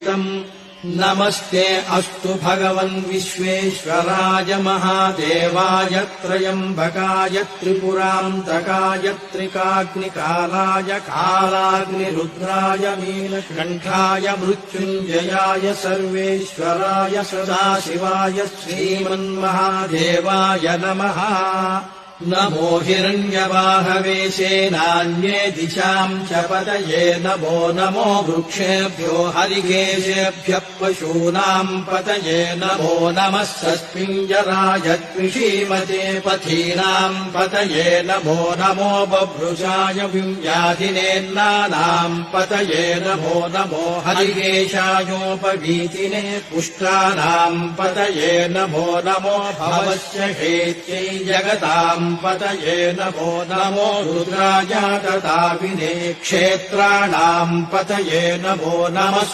नमस्ते अस्तु भगवन् विश्वेश्वराय महादेवाय त्र्यम्बकाय त्रिपुरान्तकाय त्रिकाग्निकालाय कालाग्निरुद्राय नीलकण्ठाय मृत्युञ्जयाय सर्वेश्वराय सदाशिवाय श्रीमन्महादेवाय नमः। नमो हिरण्यवाहवे सेनान्ये दिशाम् च पतये नमो नमो वृक्षेभ्यो हरिकेशेभ्यः पशूनाम् पतये नमो नमः सस्मिञ्जराय त्रिषीमते पथीनाम् पतये नमो नमो बभ्रुषाय व्याधिनेन्नानाम् पतये नमो नमो हरिकेशायोपवीतिने पुष्टानाम् पतये नमो नमो भवस्य हेत्यै जगताम् पतये नमो नमो रुद्राय तथाविने क्षेत्राणाम् पतये नमो नमः।